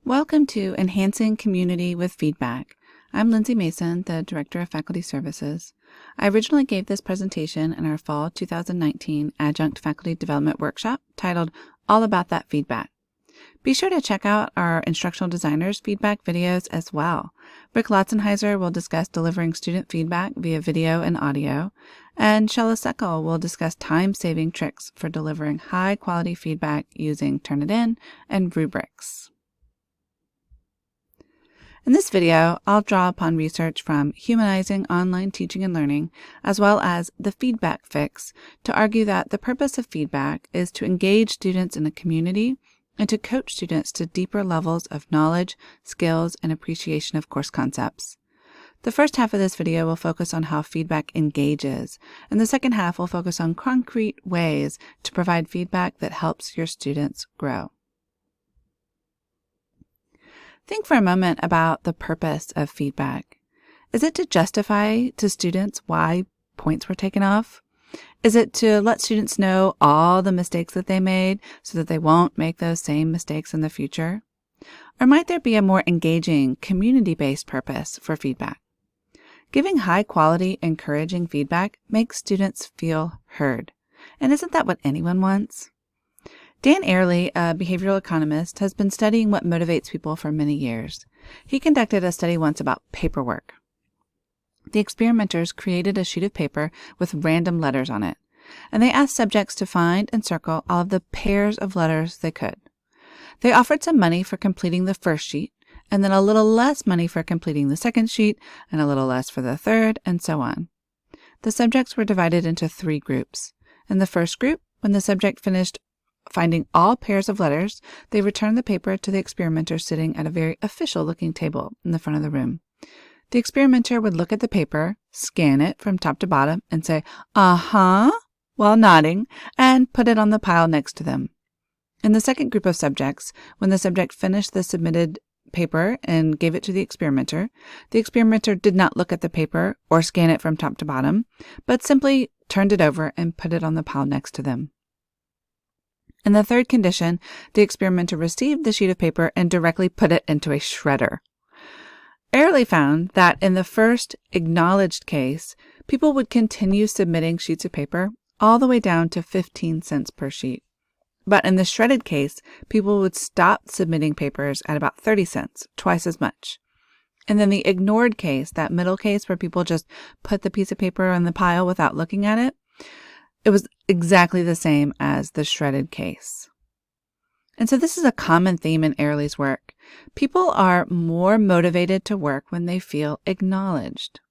Welcome to Enhancing Community with Feedback. I'm Lindsay Mason, the Director of Faculty Services. I originally gave this presentation in our Fall 2019 Adjunct Faculty Development Workshop titled All About That Feedback. Be sure to check out our Instructional Designers feedback videos as well. Rick Lotzenheiser will discuss delivering student feedback via video and audio, and Shella Seckel will discuss time-saving tricks for delivering high-quality feedback using Turnitin and rubrics. In this video, I'll draw upon research from Humanizing Online Teaching and Learning, as well as The Feedback Fix, to argue that the purpose of feedback is to engage students in a community and to coach students to deeper levels of knowledge, skills, and appreciation of course concepts. The first half of this video will focus on how feedback engages, and the second half will focus on concrete ways to provide feedback that helps your students grow. Think for a moment about the purpose of feedback. Is it to justify to students why points were taken off? Is it to let students know all the mistakes that they made so that they won't make those same mistakes in the future? Or might there be a more engaging, community-based purpose for feedback? Giving high-quality, encouraging feedback makes students feel heard. And isn't that what anyone wants? Dan Ariely, a behavioral economist, has been studying what motivates people for many years. He conducted a study once about paperwork. The experimenters created a sheet of paper with random letters on it, and they asked subjects to find and circle all of the pairs of letters they could. They offered some money for completing the first sheet, and then a little less money for completing the second sheet, and a little less for the third, and so on. The subjects were divided into 3 groups. In the first group, when the subject finished finding all pairs of letters, they returned the paper to the experimenter sitting at a very official-looking table in the front of the room. The experimenter would look at the paper, scan it from top to bottom, and say, "Uh-huh," while nodding, and put it on the pile next to them. In the second group of subjects, when the subject finished the submitted paper and gave it to the experimenter did not look at the paper or scan it from top to bottom, but simply turned it over and put it on the pile next to them. In the third condition, the experimenter received the sheet of paper and directly put it into a shredder. Ariely found that in the first acknowledged case, people would continue submitting sheets of paper all the way down to 15 cents per sheet. But in the shredded case, people would stop submitting papers at about 30 cents, twice as much. And then the ignored case, that middle case where people just put the piece of paper in the pile without looking at it, it was exactly the same as the shredded case. And so this is a common theme in Ariely's work. People are more motivated to work when they feel acknowledged.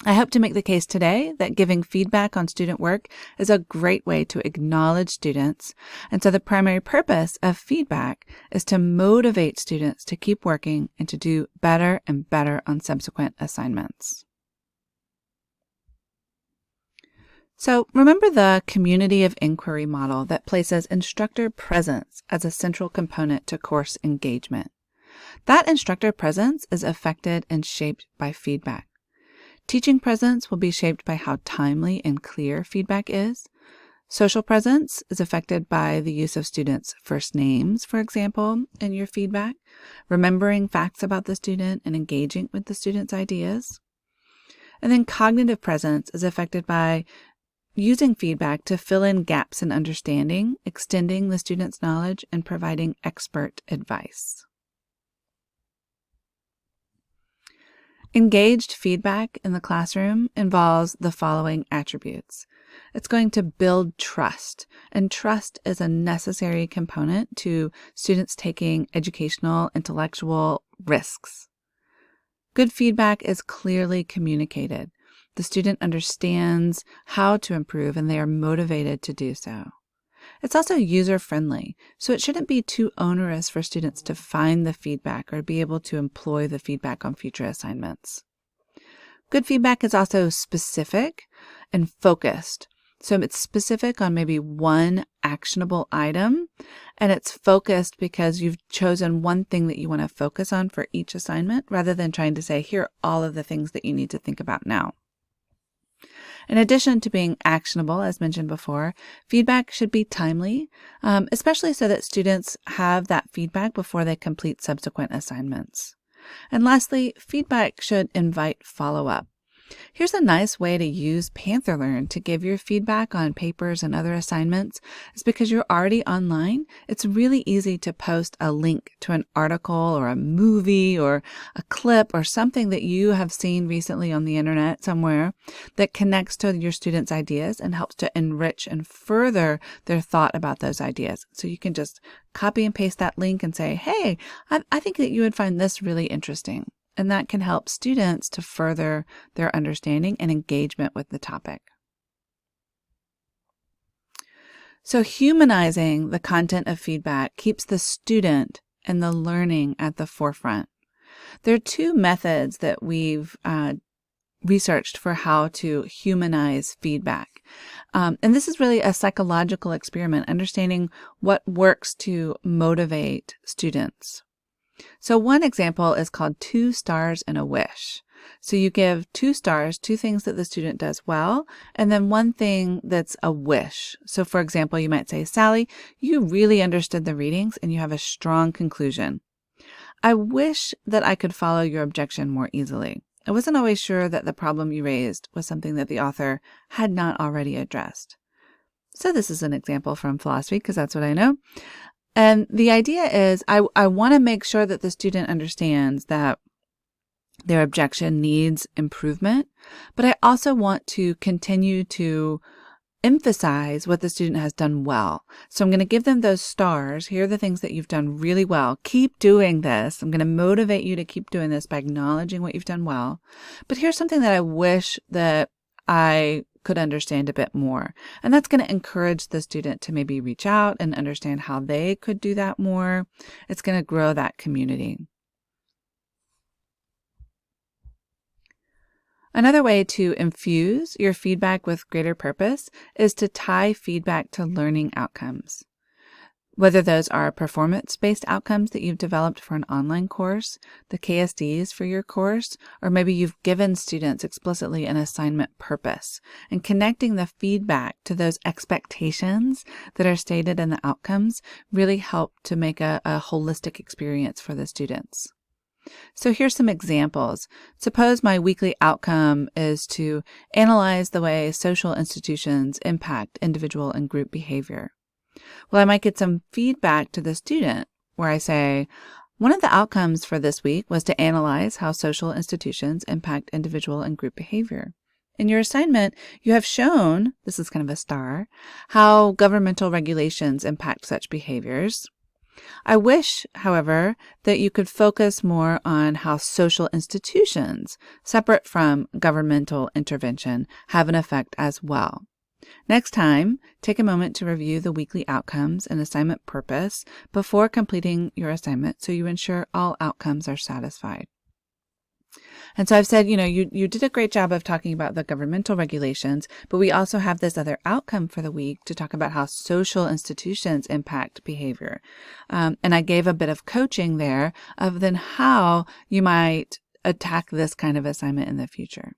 I hope to make the case today that giving feedback on student work is a great way to acknowledge students. And so the primary purpose of feedback is to motivate students to keep working and to do better and better on subsequent assignments. So remember the community of inquiry model that places instructor presence as a central component to course engagement. That instructor presence is affected and shaped by feedback. Teaching presence will be shaped by how timely and clear feedback is. Social presence is affected by the use of students' first names, for example, in your feedback, remembering facts about the student and engaging with the student's ideas. And then cognitive presence is affected by using feedback to fill in gaps in understanding, extending the student's knowledge, and providing expert advice. Engaged feedback in the classroom involves the following attributes. It's going to build trust, and trust is a necessary component to students taking educational, intellectual risks. Good feedback is clearly communicated. The student understands how to improve and they are motivated to do so. It's also user-friendly, so it shouldn't be too onerous for students to find the feedback or be able to employ the feedback on future assignments. Good feedback is also specific and focused. So it's specific on maybe one actionable item, and it's focused because you've chosen one thing that you want to focus on for each assignment rather than trying to say, here are all of the things that you need to think about now. In addition to being actionable, as mentioned before, feedback should be timely, especially so that students have that feedback before they complete subsequent assignments. And lastly, feedback should invite follow-up. Here's a nice way to use PantherLearn to give your feedback on papers and other assignments. It's because you're already online. It's really easy to post a link to an article or a movie or a clip or something that you have seen recently on the internet somewhere that connects to your students' ideas and helps to enrich and further their thought about those ideas. So you can just copy and paste that link and say, hey, I think that you would find this really interesting. And that can help students to further their understanding and engagement with the topic. So humanizing the content of feedback keeps the student and the learning at the forefront. There are two methods that we've researched for how to humanize feedback. And this is really a psychological experiment, understanding what works to motivate students. So one example is called 2 stars and a wish. So you give 2 stars, 2 things that the student does well, and then 1 thing that's a wish. So for example, you might say, Sally, you really understood the readings and you have a strong conclusion. I wish that I could follow your objection more easily. I wasn't always sure that the problem you raised was something that the author had not already addressed. So this is an example from philosophy because that's what I know. And the idea is I want to make sure that the student understands that their objection needs improvement, but I also want to continue to emphasize what the student has done well. So I'm going to give them those stars. Here are the things that you've done really well. Keep doing this. I'm going to motivate you to keep doing this by acknowledging what you've done well. But here's something that I wish that I could understand a bit more. And that's going to encourage the student to maybe reach out and understand how they could do that more. It's going to grow that community. Another way to infuse your feedback with greater purpose is to tie feedback to learning outcomes. Whether those are performance-based outcomes that you've developed for an online course, the KSDs for your course, or maybe you've given students explicitly an assignment purpose, and connecting the feedback to those expectations that are stated in the outcomes really help to make a holistic experience for the students. So here's some examples. Suppose my weekly outcome is to analyze the way social institutions impact individual and group behavior. Well, I might get some feedback to the student where I say, one of the outcomes for this week was to analyze how social institutions impact individual and group behavior. In your assignment, you have shown, this is kind of a star, how governmental regulations impact such behaviors. I wish, however, that you could focus more on how social institutions, separate from governmental intervention, have an effect as well. Next time, take a moment to review the weekly outcomes and assignment purpose before completing your assignment so you ensure all outcomes are satisfied. And so I've said, you did a great job of talking about the governmental regulations, but we also have this other outcome for the week to talk about how social institutions impact behavior. And I gave a bit of coaching there of then how you might attack this kind of assignment in the future.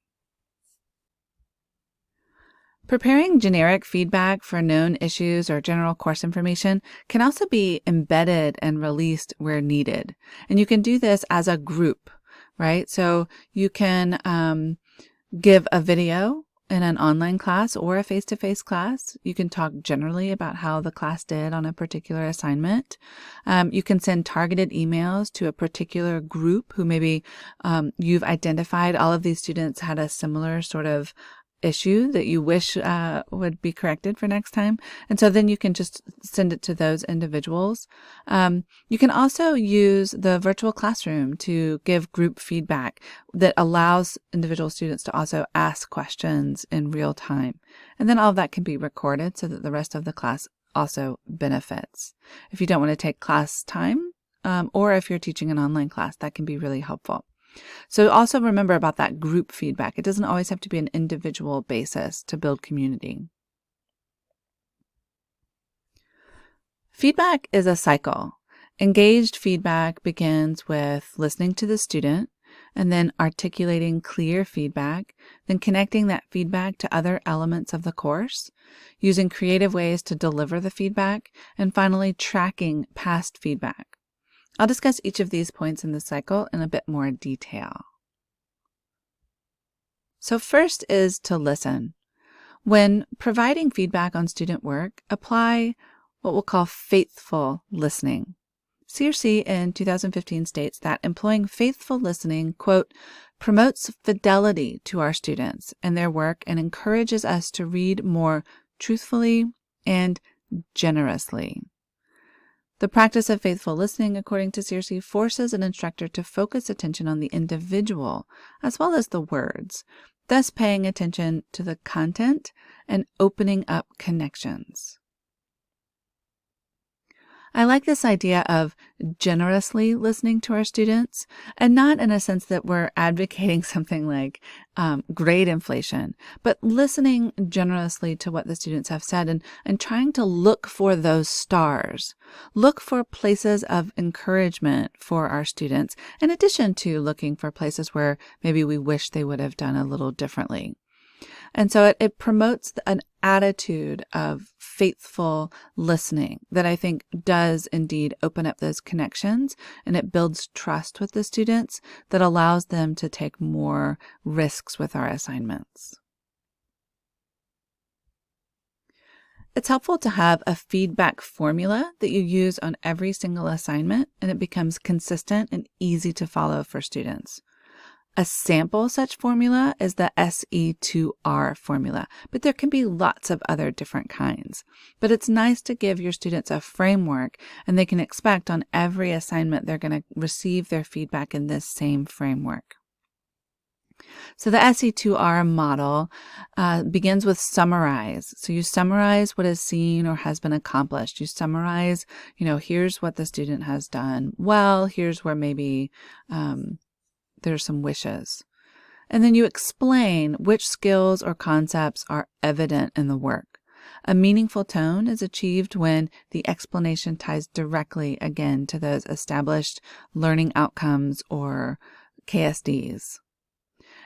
Preparing generic feedback for known issues or general course information can also be embedded and released where needed. And you can do this as a group, right? So you can give a video in an online class or a face-to-face class. You can talk generally about how the class did on a particular assignment. You can send targeted emails to a particular group who maybe you've identified all of these students had a similar sort of issue that you wish would be corrected for next time. And so then you can just send it to those individuals. You can also use the virtual classroom to give group feedback that allows individual students to also ask questions in real time. And then all of that can be recorded so that the rest of the class also benefits. If you don't want to take class time, or if you're teaching an online class, that can be really helpful. So also remember about that group feedback. It doesn't always have to be an individual basis to build community. Feedback is a cycle. Engaged feedback begins with listening to the student, and then articulating clear feedback, then connecting that feedback to other elements of the course, using creative ways to deliver the feedback, and finally tracking past feedback. I'll discuss each of these points in the cycle in a bit more detail. So first is to listen. When providing feedback on student work, apply what we'll call faithful listening. CRC in 2015 states that employing faithful listening, quote, promotes fidelity to our students and their work and encourages us to read more truthfully and generously. The practice of faithful listening, according to CRC, forces an instructor to focus attention on the individual as well as the words, thus paying attention to the content and opening up connections. I like this idea of generously listening to our students, and not in a sense that we're advocating something like grade inflation, but listening generously to what the students have said and trying to look for those stars. Look for places of encouragement for our students, in addition to looking for places where maybe we wish they would have done a little differently. And so it promotes an attitude of faithful listening that I think does indeed open up those connections, and it builds trust with the students that allows them to take more risks with our assignments. It's helpful to have a feedback formula that you use on every single assignment, and it becomes consistent and easy to follow for students. A sample such formula is the SE2R formula, but there can be lots of other different kinds. But it's nice to give your students a framework, and they can expect on every assignment they're going to receive their feedback in this same framework. So the SE2R model begins with summarize. So you summarize what is seen or has been accomplished. You summarize, here's what the student has done well, here's where maybe there's some wishes. And then you explain which skills or concepts are evident in the work. A meaningful tone is achieved when the explanation ties directly again to those established learning outcomes or KSDs.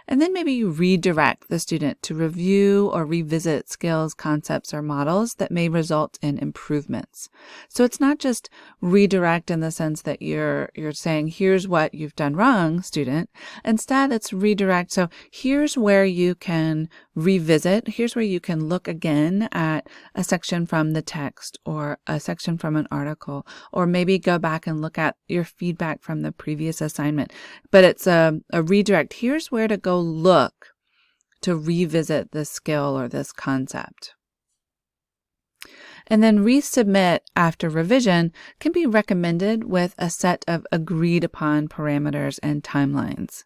And then maybe you redirect the student to review or revisit skills, concepts, or models that may result in improvements. So it's not just redirect in the sense that you're saying, here's what you've done wrong, student. Instead, it's redirect. So here's where you can revisit. Here's where you can look again at a section from the text or a section from an article, or maybe go back and look at your feedback from the previous assignment. But it's a redirect. Here's where to go look to revisit this skill or this concept. And then resubmit after revision can be recommended with a set of agreed upon parameters and timelines.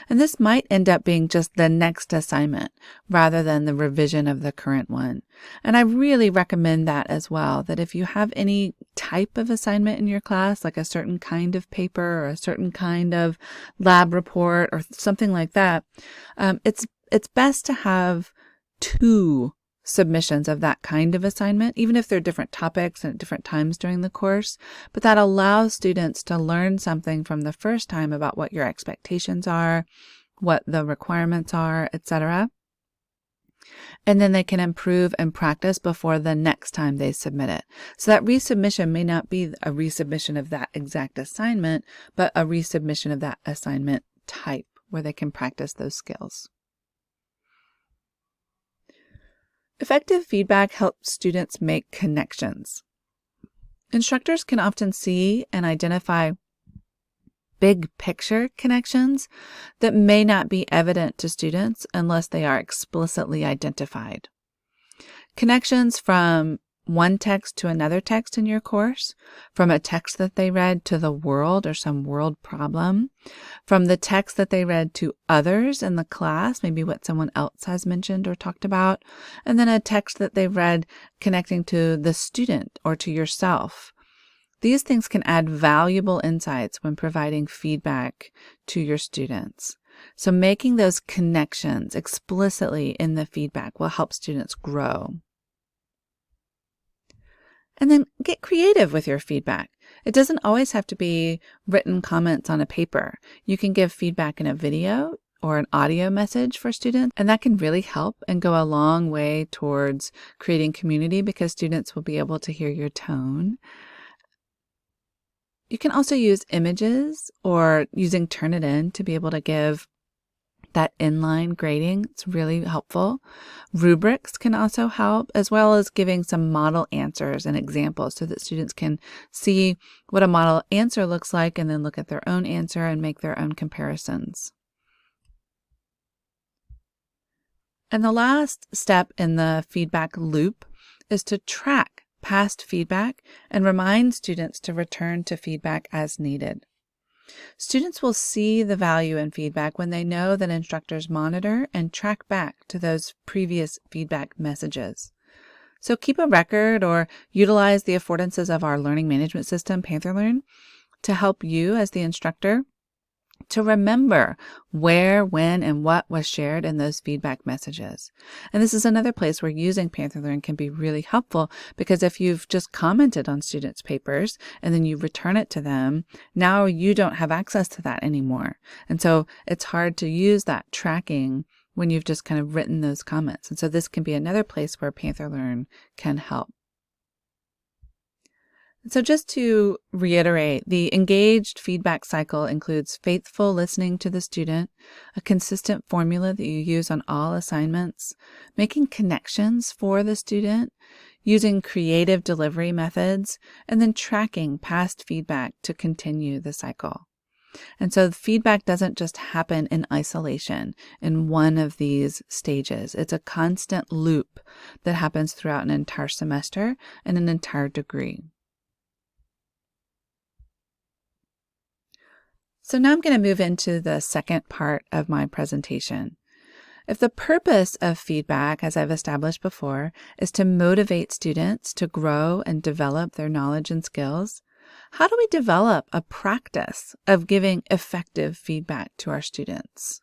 And this might end up being just the next assignment rather than the revision of the current one. And I really recommend that as well, that if you have any type of assignment in your class, like a certain kind of paper or a certain kind of lab report or something like that, it's best to have 2 submissions of that kind of assignment, even if they're different topics and at different times during the course, but that allows students to learn something from the first time about what your expectations are, what the requirements are, etc. And then they can improve and practice before the next time they submit it. So that resubmission may not be a resubmission of that exact assignment, but a resubmission of that assignment type where they can practice those skills. Effective feedback helps students make connections. Instructors can often see and identify big picture connections that may not be evident to students unless they are explicitly identified. Connections from one text to another text in your course, from a text that they read to the world or some world problem, from the text that they read to others in the class, maybe what someone else has mentioned or talked about, and then a text that they read connecting to the student or to yourself. These things can add valuable insights when providing feedback to your students. So making those connections explicitly in the feedback will help students grow. And then get creative with your feedback. It doesn't always have to be written comments on a paper. You can give feedback in a video or an audio message for students, and that can really help and go a long way towards creating community because students will be able to hear your tone. You can also use images or using Turnitin to be able to give that inline grading. It's really helpful. Rubrics can also help, as well as giving some model answers and examples so that students can see what a model answer looks like and then look at their own answer and make their own comparisons. And the last step in the feedback loop is to track past feedback and remind students to return to feedback as needed. Students will see the value in feedback when they know that instructors monitor and track back to those previous feedback messages. So keep a record or utilize the affordances of our learning management system, PantherLearn, to help you as the instructor to remember where, when, and what was shared in those feedback messages. And this is another place where using PantherLearn can be really helpful because if you've just commented on students' papers and then you return it to them, now you don't have access to that anymore. And so it's hard to use that tracking when you've just kind of written those comments. And so this can be another place where PantherLearn can help. So just to reiterate, the engaged feedback cycle includes faithful listening to the student, a consistent formula that you use on all assignments, making connections for the student, using creative delivery methods, and then tracking past feedback to continue the cycle. And so the feedback doesn't just happen in isolation in one of these stages. It's a constant loop that happens throughout an entire semester and an entire degree. So now I'm going to move into the second part of my presentation. If the purpose of feedback, as I've established before, is to motivate students to grow and develop their knowledge and skills, how do we develop a practice of giving effective feedback to our students?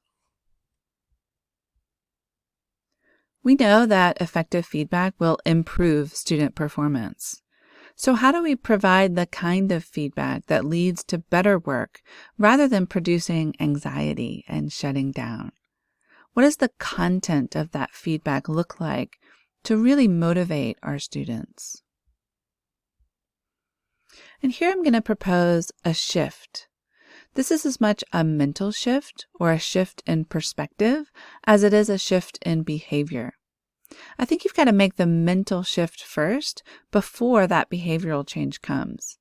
We know that effective feedback will improve student performance. So how do we provide the kind of feedback that leads to better work rather than producing anxiety and shutting down? What does the content of that feedback look like to really motivate our students? And here I'm going to propose a shift. This is as much a mental shift or a shift in perspective as it is a shift in behavior. I think you've got to make the mental shift first before that behavioral change comes.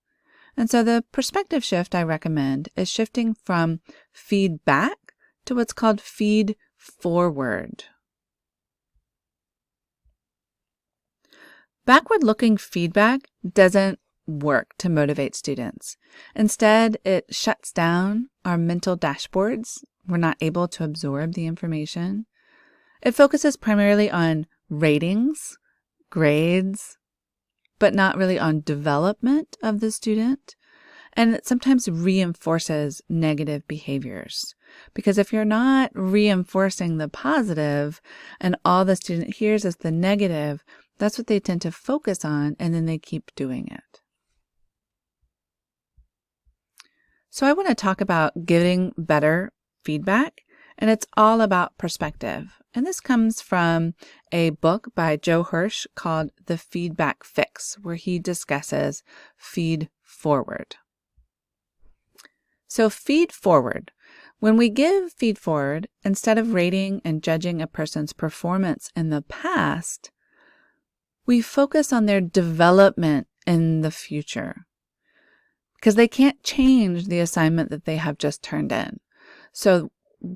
And so the perspective shift I recommend is shifting from feedback to what's called feed forward. Backward-looking feedback doesn't work to motivate students. Instead, it shuts down our mental dashboards. We're not able to absorb the information. It focuses primarily on ratings, grades, but not really on development of the student. And it sometimes reinforces negative behaviors. Because if you're not reinforcing the positive and all the student hears is the negative, that's what they tend to focus on, and then they keep doing it. So I want to talk about giving better feedback, and it's all about perspective. And this comes from a book by Joe Hirsch called The Feedback Fix, where he discusses feed forward. So feed forward. When we give feed forward, instead of rating and judging a person's performance in the past, we focus on their development in the future. Because they can't change the assignment that they have just turned in. So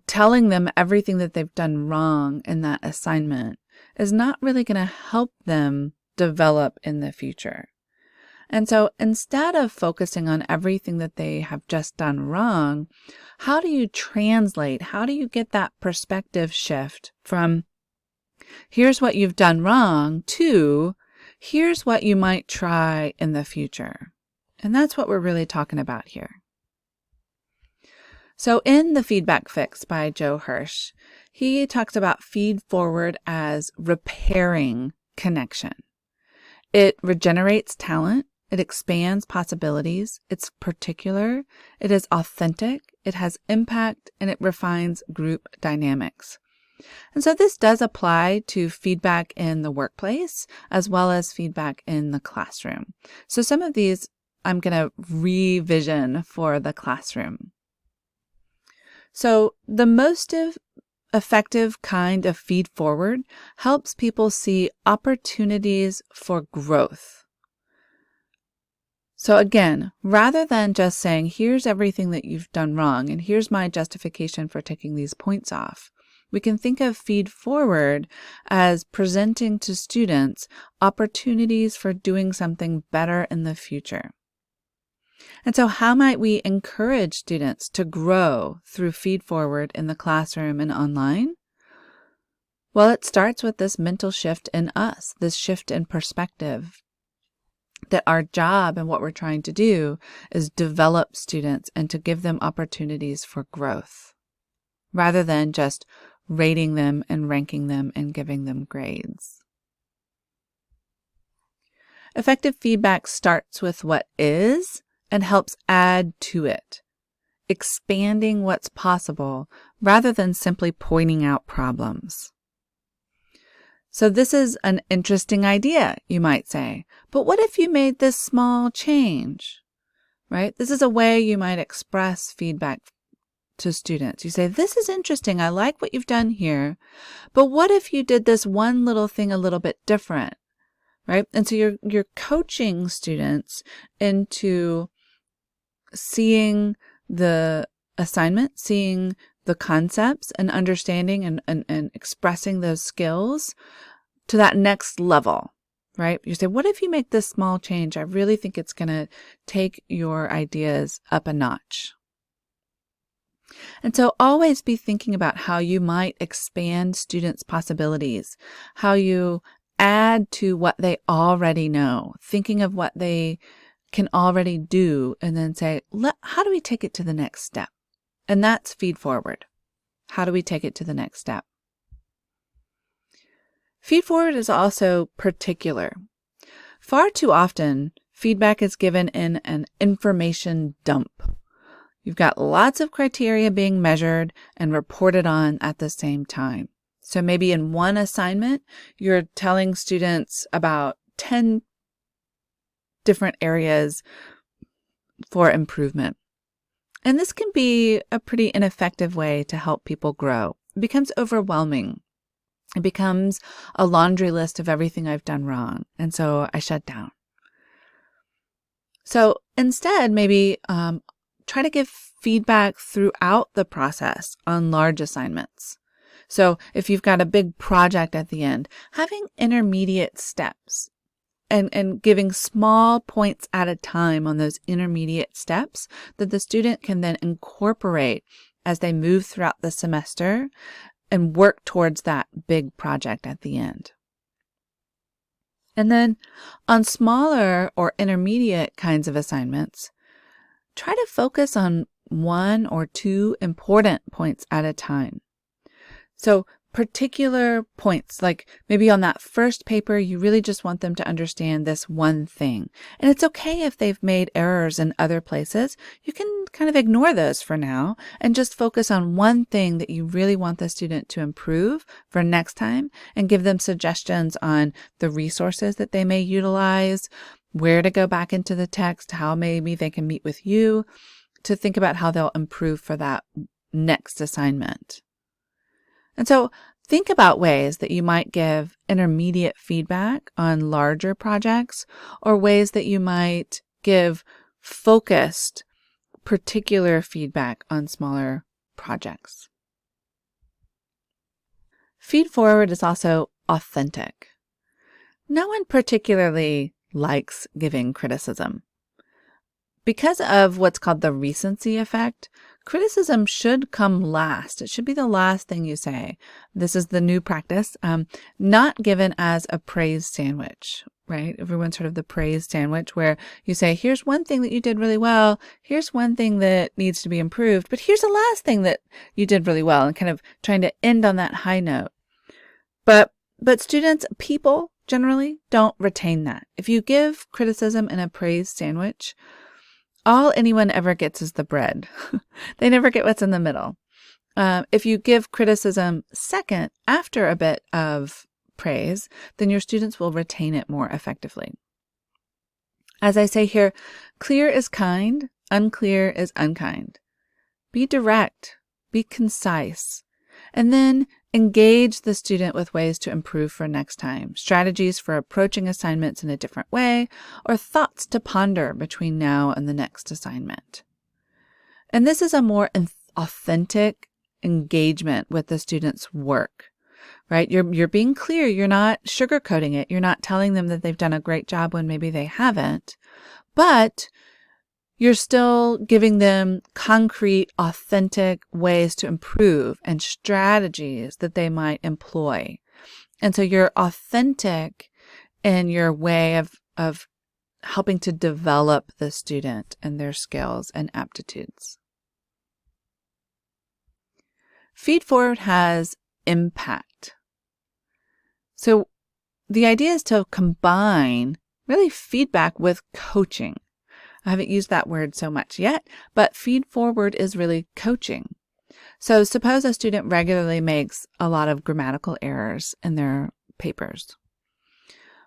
telling them everything that they've done wrong in that assignment is not really going to help them develop in the future. And so instead of focusing on everything that they have just done wrong, how do you translate? How do you get that perspective shift from here's what you've done wrong to here's what you might try in the future? And that's what we're really talking about here. So in The Feedback Fix by Joe Hirsch, he talks about feed forward as repairing connection. It regenerates talent. it expands possibilities, it's particular, it is authentic, it has impact, and it refines group dynamics. And so this does apply to feedback in the workplace as well as feedback in the classroom. So some of these I'm going to revision for the classroom. So the most effective kind of feed forward helps people see opportunities for growth. So again, rather than just saying, here's everything that you've done wrong, and here's my justification for taking these points off, we can think of feed forward as presenting to students opportunities for doing something better in the future. And so how might we encourage students to grow through feed forward in the classroom and online? Well, it starts with this mental shift in us, this shift in perspective, that our job and what we're trying to do is develop students and to give them opportunities for growth, rather than just rating them and ranking them and giving them grades. Effective feedback starts with what is and helps add to it, expanding what's possible rather than simply pointing out problems. So this is an interesting idea, you might say, but what if you made this small change, right? This is a way you might express feedback to students. You say, this is interesting. I like what you've done here, but what if you did this one little thing a little bit different, right? And so you're coaching students into seeing the assignment, seeing the concepts and understanding and expressing those skills to that next level, right? You say, what if you make this small change? I really think it's going to take your ideas up a notch. And so always be thinking about how you might expand students' possibilities, how you add to what they already know, thinking of what they can already do, and then say, how do we take it to the next step? And that's feed forward. How do we take it to the next step? Feed forward is also particular. Far too often, feedback is given in an information dump. You've got lots of criteria being measured and reported on at the same time. So maybe in one assignment, you're telling students about 10 different areas for improvement. And this can be a pretty ineffective way to help people grow. It becomes overwhelming. It becomes a laundry list of everything I've done wrong. And so I shut down. So instead, maybe try to give feedback throughout the process on large assignments. So if you've got a big project at the end, having intermediate steps and giving small points at a time on those intermediate steps that the student can then incorporate as they move throughout the semester and work towards that big project at the end. And then on smaller or intermediate kinds of assignments, try to focus on one or two important points at a time. So particular points, like maybe on that first paper, you really just want them to understand this one thing. And it's okay if they've made errors in other places. You can kind of ignore those for now and just focus on one thing that you really want the student to improve for next time and give them suggestions on the resources that they may utilize, where to go back into the text, how maybe they can meet with you to think about how they'll improve for that next assignment. And so think about ways that you might give intermediate feedback on larger projects or ways that you might give focused, particular feedback on smaller projects. Feed forward is also authentic. No one particularly likes giving criticism. Because of what's called the recency effect, criticism should come last. It should be the last thing you say. This is the new practice, not given as a praise sandwich, right? Everyone's heard of the praise sandwich where you say, here's one thing that you did really well. Here's one thing that needs to be improved, but here's the last thing that you did really well, and kind of trying to end on that high note. But students, people generally don't retain that. If you give criticism in a praise sandwich, all anyone ever gets is the bread. They never get what's in the middle. If you give criticism second after a bit of praise, then your students will retain it more effectively. As I say here, clear is kind, unclear is unkind. Be direct, be concise, and then engage the student with ways to improve for next time, strategies for approaching assignments in a different way, or thoughts to ponder between now and the next assignment. And this is a more authentic engagement with the student's work, right? You're being clear. You're not sugarcoating it. You're not telling them that they've done a great job when maybe they haven't, but you're still giving them concrete, authentic ways to improve and strategies that they might employ. And so you're authentic in your way of helping to develop the student and their skills and aptitudes. Feed forward has impact. So the idea is to combine really feedback with coaching. I haven't used that word so much yet, but feed forward is really coaching. So suppose a student regularly makes a lot of grammatical errors in their papers.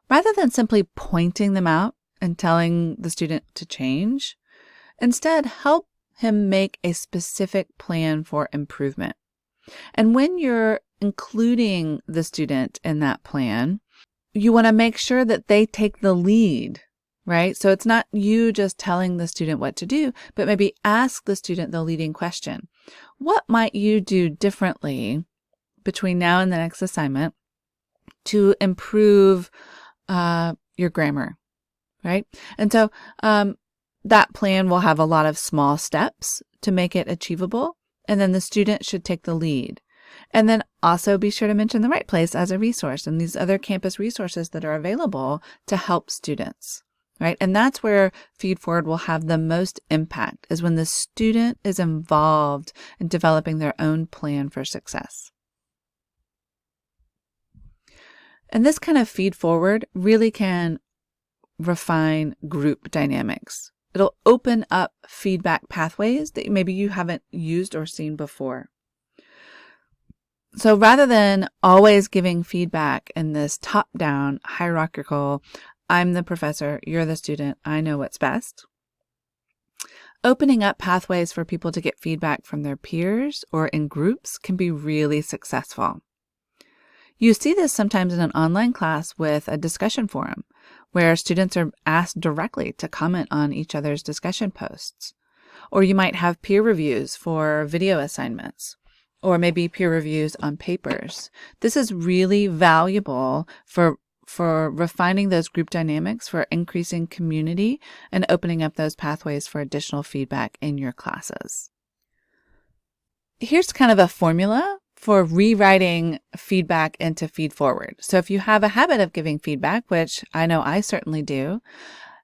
Rather than simply pointing them out and telling the student to change, instead help him make a specific plan for improvement. And when you're including the student in that plan, you want to make sure that they take the lead, right? So it's not you just telling the student what to do, but maybe ask the student the leading question. What might you do differently between now and the next assignment to improve your grammar, right? And so that plan will have a lot of small steps to make it achievable, and then the student should take the lead. And then also be sure to mention the right place as a resource and these other campus resources that are available to help students, right? And that's where Feed Forward will have the most impact, is when the student is involved in developing their own plan for success. And this kind of feed forward really can refine group dynamics. It'll open up feedback pathways that maybe you haven't used or seen before. So rather than always giving feedback in this top-down hierarchical, I'm the professor, you're the student, I know what's best, opening up pathways for people to get feedback from their peers or in groups can be really successful. You see this sometimes in an online class with a discussion forum, where students are asked directly to comment on each other's discussion posts. Or you might have peer reviews for video assignments, or maybe peer reviews on papers. This is really valuable for refining those group dynamics, for increasing community, and opening up those pathways for additional feedback in your classes. Here's kind of a formula for rewriting feedback into feed forward. So if you have a habit of giving feedback, which I know I certainly do,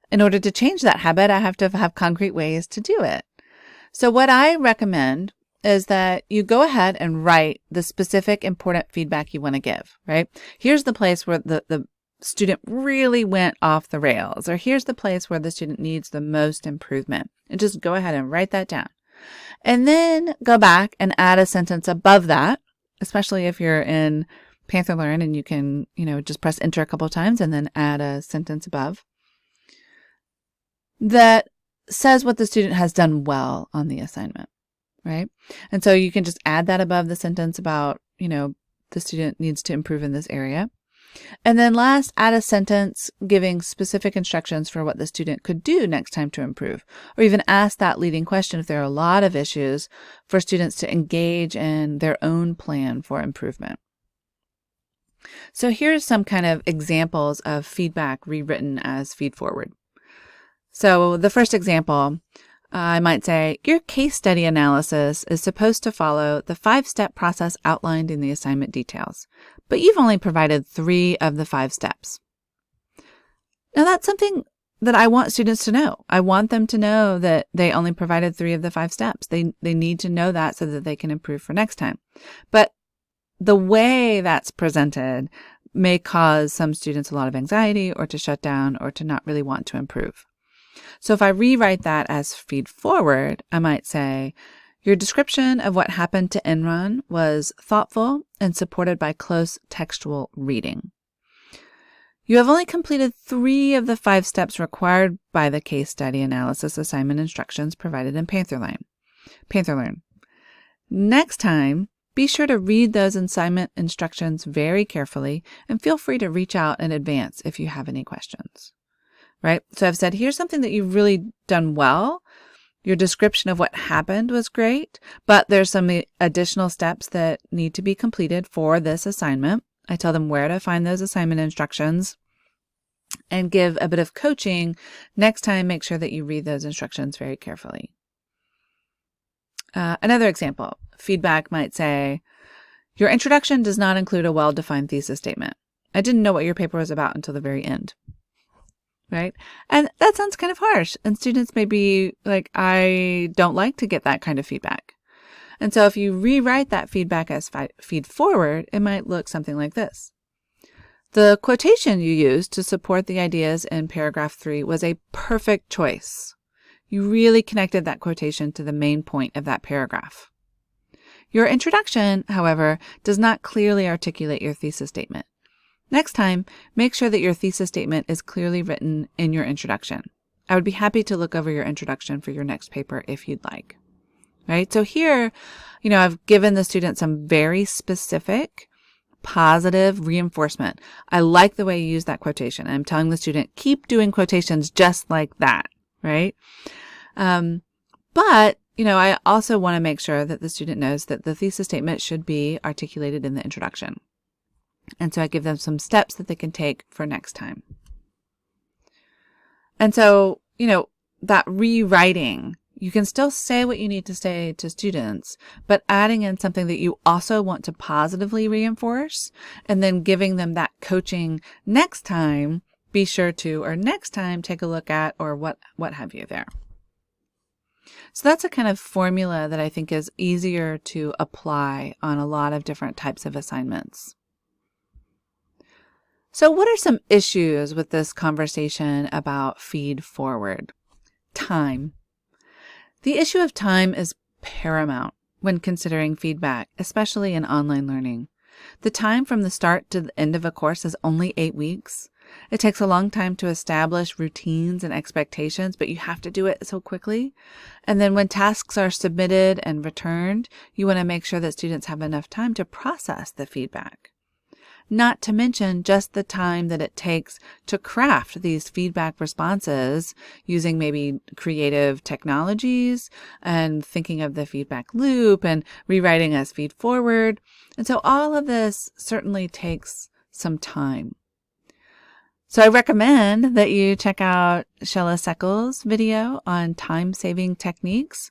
in order to change that habit, I have to have concrete ways to do it. So what I recommend is that you go ahead and write the specific important feedback you want to give, right? Here's the place where the student really went off the rails, or here's the place where the student needs the most improvement. And just go ahead and write that down. And then go back and add a sentence above that, especially if you're in Panther Learn and you can, just press enter a couple of times and then add a sentence above that says what the student has done well on the assignment, right? And so you can just add that above the sentence about, the student needs to improve in this area. And then last, add a sentence giving specific instructions for what the student could do next time to improve, or even ask that leading question if there are a lot of issues for students to engage in their own plan for improvement. So here's some kind of examples of feedback rewritten as feed forward. So the first example, I might say, your case study analysis is supposed to follow the 5-step process outlined in the assignment details, but you've only provided 3 of the 5 steps. Now that's something that I want students to know. I want them to know that they only provided 3 of the 5 steps. They need to know that so that they can improve for next time. But the way that's presented may cause some students a lot of anxiety or to shut down or to not really want to improve. So if I rewrite that as feed forward, I might say, your description of what happened to Enron was thoughtful and supported by close textual reading. You have only completed 3 of the 5 steps required by the case study analysis assignment instructions provided in Pantherlearn. Next time, be sure to read those assignment instructions very carefully and feel free to reach out in advance if you have any questions. Right? So I've said, here's something that you've really done well. Your description of what happened was great, but there's some additional steps that need to be completed for this assignment. I tell them where to find those assignment instructions and give a bit of coaching. Next time, make sure that you read those instructions very carefully. Another example, feedback might say, your introduction does not include a well-defined thesis statement. I didn't know what your paper was about until the very end. Right? And that sounds kind of harsh. And students may be like, I don't like to get that kind of feedback. And so if you rewrite that feedback as feed forward, it might look something like this. The quotation you used to support the ideas in paragraph 3 was a perfect choice. You really connected that quotation to the main point of that paragraph. Your introduction, however, does not clearly articulate your thesis statement. Next time, make sure that your thesis statement is clearly written in your introduction. I would be happy to look over your introduction for your next paper if you'd like. Right? So here, I've given the student some very specific, positive reinforcement. I like the way you use that quotation. I'm telling the student, keep doing quotations just like that. Right? But I also want to make sure that the student knows that the thesis statement should be articulated in the introduction. And so I give them some steps that they can take for next time. And so, that rewriting, you can still say what you need to say to students, but adding in something that you also want to positively reinforce and then giving them that coaching next time, be sure to, or next time take a look at, or what have you there. So that's a kind of formula that I think is easier to apply on a lot of different types of assignments. So what are some issues with this conversation about feed forward? Time. The issue of time is paramount when considering feedback, especially in online learning. The time from the start to the end of a course is only 8 weeks. It takes a long time to establish routines and expectations, but you have to do it so quickly. And then when tasks are submitted and returned, you want to make sure that students have enough time to process the feedback. Not to mention just the time that it takes to craft these feedback responses using maybe creative technologies and thinking of the feedback loop and rewriting as feed forward. And so all of this certainly takes some time. So I recommend that you check out Shella Seckel's video on time-saving techniques,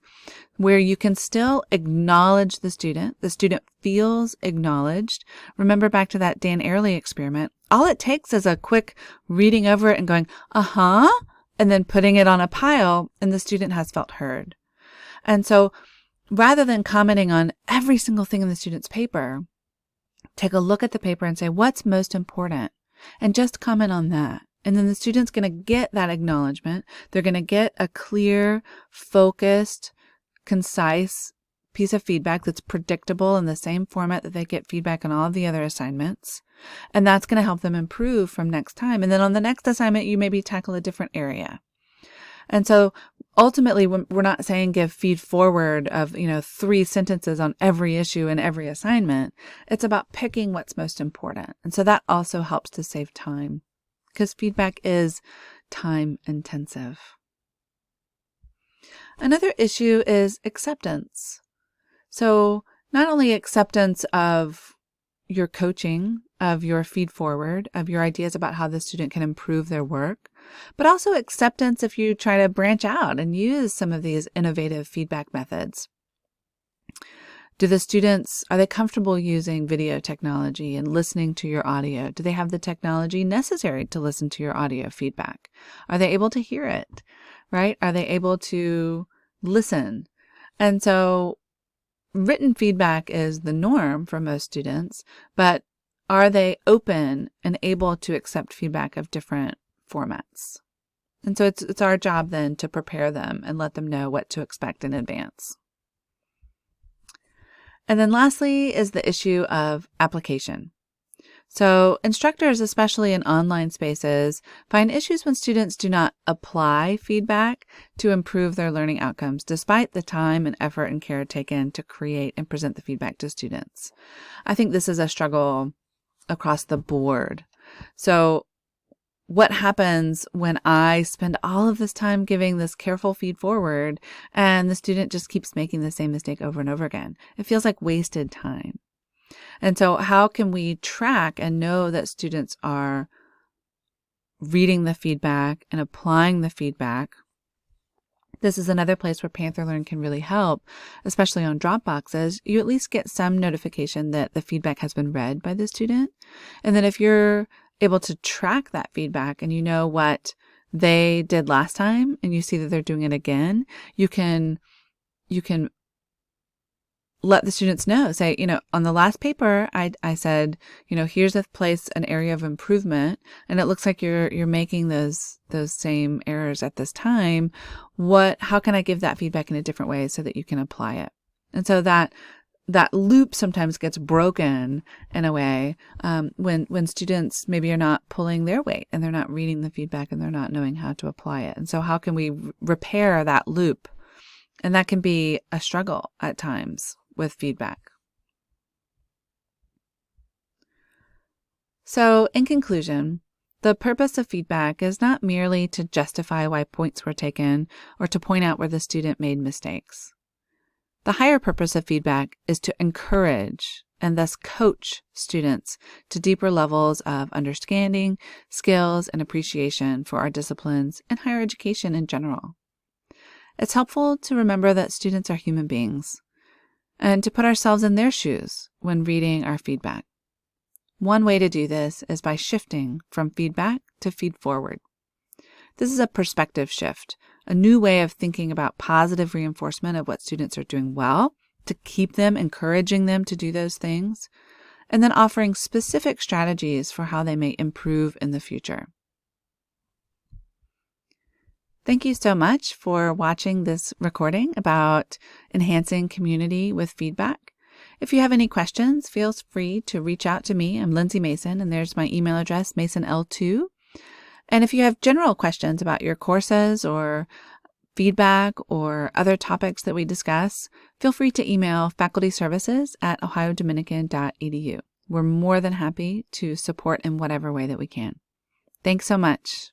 where you can still acknowledge the student. The student feels acknowledged. Remember back to that Dan Ariely experiment. All it takes is a quick reading over it and going, and then putting it on a pile, and the student has felt heard. And so rather than commenting on every single thing in the student's paper, take a look at the paper and say, what's most important? And just comment on that. And then the student's going to get that acknowledgement. They're going to get a clear, focused, concise piece of feedback that's predictable in the same format that they get feedback on all of the other assignments. And that's going to help them improve from next time. And then on the next assignment, you maybe tackle a different area. And so ultimately, we're not saying give feed forward of, 3 sentences on every issue in every assignment. It's about picking what's most important. And so that also helps to save time because feedback is time intensive. Another issue is acceptance. So not only acceptance of your coaching, of your feed forward, of your ideas about how the student can improve their work, but also acceptance if you try to branch out and use some of these innovative feedback methods. Do the students, are they comfortable using video technology and listening to your audio? Do they have the technology necessary to listen to your audio feedback? Are they able to hear it, right? Are they able to listen? And so written feedback is the norm for most students, but are they open and able to accept feedback of different formats? And so it's our job then to prepare them and let them know what to expect in advance. And then lastly is the issue of application. So instructors, especially in online spaces, find issues when students do not apply feedback to improve their learning outcomes, despite the time and effort and care taken to create and present the feedback to students. I think this is a struggle across the board. So what happens when I spend all of this time giving this careful feed forward and the student just keeps making the same mistake over and over again? It feels like wasted time. And so how can we track and know that students are reading the feedback and applying the feedback? This is another place where Panther Learn can really help, especially on Dropboxes. You at least get some notification that the feedback has been read by the student. And then if you're able to track that feedback and you know what they did last time and you see that they're doing it again, you can let the students know, say, on the last paper, I said, here's an area of improvement, and it looks like you're making those same errors at this time. How can I give that feedback in a different way so that you can apply it? And so that loop sometimes gets broken in a way when students maybe are not pulling their weight and they're not reading the feedback and they're not knowing how to apply it. And so how can we repair that loop? And that can be a struggle at times with feedback. So in conclusion, the purpose of feedback is not merely to justify why points were taken or to point out where the student made mistakes. The higher purpose of feedback is to encourage and thus coach students to deeper levels of understanding, skills, and appreciation for our disciplines and higher education in general. It's helpful to remember that students are human beings and to put ourselves in their shoes when reading our feedback. One way to do this is by shifting from feedback to feed forward. This is a perspective shift, a new way of thinking about positive reinforcement of what students are doing well, to keep them, encouraging them to do those things, and then offering specific strategies for how they may improve in the future. Thank you so much for watching this recording about enhancing community with feedback. If you have any questions, feel free to reach out to me. I'm Lindsay Mason, and there's my email address, masonl2. And if you have general questions about your courses or feedback or other topics that we discuss, feel free to email facultyservices@ohiodominican.edu. We're more than happy to support in whatever way that we can. Thanks so much.